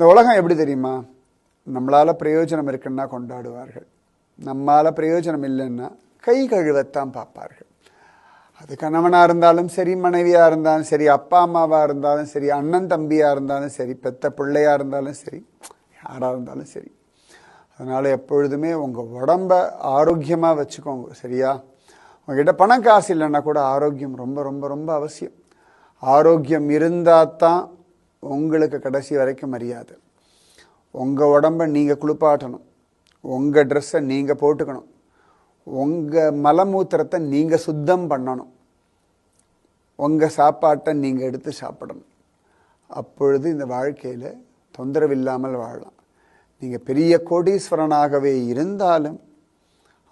இந்த உலகம் எப்படி தெரியுமா? நம்மளால் பிரயோஜனம் இருக்குன்னா கொண்டாடுவார்கள், நம்மளால் பிரயோஜனம் இல்லைன்னா கை கழுவத்தான் பார்ப்பார்கள். அது கணவனாக இருந்தாலும் சரி, மனைவியாக இருந்தாலும் சரி, அப்பா அம்மாவாக இருந்தாலும் சரி, அண்ணன் தம்பியாக இருந்தாலும் சரி, பெத்த பிள்ளையாக இருந்தாலும் சரி, யாராக இருந்தாலும் சரி. அதனால் எப்பொழுதுமே உங்கள் உடம்பை ஆரோக்கியமாக வச்சுக்கோங்க, சரியா? உங்ககிட்ட பணம் காசு இல்லைன்னா கூட ஆரோக்கியம் ரொம்ப ரொம்ப ரொம்ப அவசியம். ஆரோக்கியம் இருந்தால் தான் உங்களுக்கு கடைசி வரைக்கும் மரியாதை. உங்கள் உடம்பை நீங்கள் குளிப்பாட்டணும், உங்கள் ட்ரெஸ்ஸை நீங்கள் போட்டுக்கணும், உங்கள் மலமூத்திரத்தை நீங்கள் சுத்தம் பண்ணணும், உங்கள் சாப்பாட்டை நீங்கள் எடுத்து சாப்பிடணும். அப்பொழுது இந்த வாழ்க்கையில் தொந்தரவு இல்லாமல் வாழலாம். நீங்கள் பெரிய கோடீஸ்வரனாகவே இருந்தாலும்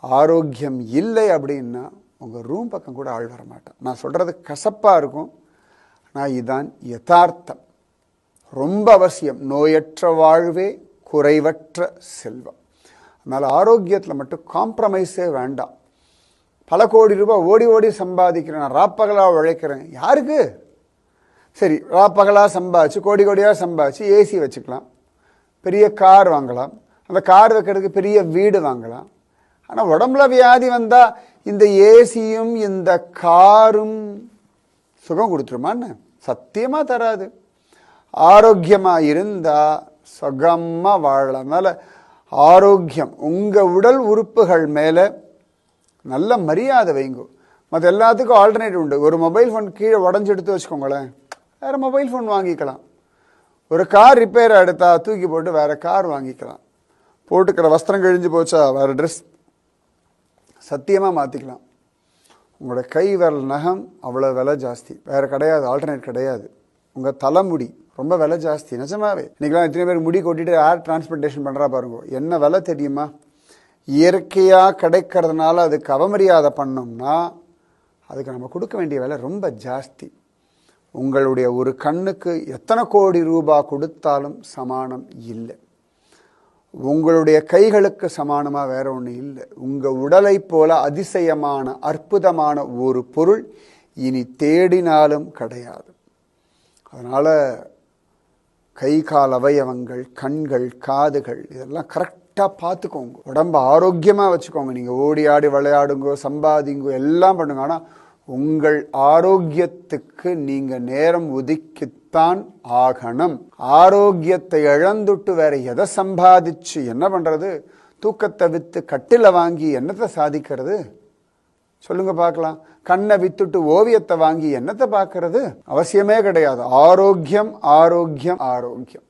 ஆரோக்கியம் இல்லை அப்படின்னா உங்கள் ரூம் பக்கம் கூட ஆள் வர மாட்டான். நான் சொல்கிறது கசப்பாக இருக்கும், ஆனால் இதுதான் யதார்த்தம். ரொம்ப அவசியம். நோயற்ற வாழ்வே குறைவற்ற செல்வம். அதனால் ஆரோக்கியத்தில் மட்டும் காம்ப்ரமைஸே வேண்டாம். பல கோடி ரூபாய் ஓடி ஓடி சம்பாதிக்கிறேன், நான் ராப்பகலாக உழைக்கிறேன். யாருக்கு? சரி, ராப்பகலாக சம்பாதிச்சு கோடி கோடியாக சம்பாதிச்சு ஏசி வச்சுக்கலாம், பெரிய கார் வாங்கலாம், அந்த கார் வைக்கிறதுக்கு பெரிய வீடு வாங்கலாம். ஆனால் உடம்புல வியாதி வந்தால் இந்த ஏசியும் இந்த காரும் சுகம் கொடுத்துருமான்னு? சத்தியமாக தராது. ஆரோக்கியமாக இருந்தால் சுகமாக வாழலாம். அதனால் ஆரோக்கியம், உங்கள் உடல் உறுப்புகள் மேலே நல்ல மரியாதை வைங்க. மற்ற எல்லாத்துக்கும் ஆல்டர்னேட்டிவ் உண்டு. ஒரு மொபைல் ஃபோன் கீழே உடஞ்சி எடுத்து வச்சுக்கோங்களேன், வேறு மொபைல் ஃபோன் வாங்கிக்கலாம். ஒரு கார் ரிப்பேர் எடுத்தால் தூக்கி போட்டு வேறு கார் வாங்கிக்கலாம். போட்டுக்கிற வஸ்திரம் கிழிஞ்சு போச்சா வேறு ட்ரெஸ் சத்தியமாக மாற்றிக்கலாம். உங்களோட கை விரல் நகம் அவ்வளோ விலை ஜாஸ்தி, வேறு கிடையாது, ஆல்டர்னேட் கிடையாது. உங்கள் தலைமுடி ரொம்ப விலை ஜாஸ்தி, நிஜமாவே. இன்றைக்கெலாம் எத்தனை பேர் முடி கொட்டிட்டு ஏர் டிரான்ஸ்பிளேஷன் பண்ணுறா பாருங்க, என்ன விலை தெரியுமா? இயற்கையாக கிடைக்கிறதுனால அதுக்கு அவமரியாதை பண்ணோம்னா அதுக்கு நம்ம கொடுக்க வேண்டிய விலை ரொம்ப ஜாஸ்தி. உங்களுடைய ஒரு கண்ணுக்கு எத்தனை கோடி ரூபாய் கொடுத்தாலும் சமானம் இல்லை. உங்களுடைய கைகளுக்கு சமானமாக வேற ஒன்று இல்லை. உங்கள் உடலை போல அதிசயமான அற்புதமான ஒரு பொருள் இனி தேடினாலும் கிடையாது. அதனால் கை கால் அவயவங்கள், கண்கள், காதுகள் இதெல்லாம் கரெக்டாக பார்த்துக்கோங்க. உடம்பை ஆரோக்கியமாக வச்சுக்கோங்க. நீங்கள் ஓடி ஆடி விளையாடுங்கோ, சம்பாதிங்கோ, எல்லாம் பண்ணுங்க. ஆனால் உங்கள் ஆரோக்கியத்துக்கு நீங்கள் நேரம் ஒதுக்கித்தான் ஆகணும். ஆரோக்கியத்தை இழந்துட்டு வேற எதை சம்பாதிச்சு என்ன பண்ணுறது? தூக்கத்தை விற்று கட்டில வாங்கி என்னத்தை சாதிக்கிறது? சொல்லுங்க பார்க்கலாம். கண்ணை வித்துட்டு ஓவியத்தை வாங்கி என்னத்தை பார்க்கறது? அவசியமே கிடையாது. ஆரோக்கியம், ஆரோக்கியம், ஆரோக்கியம்.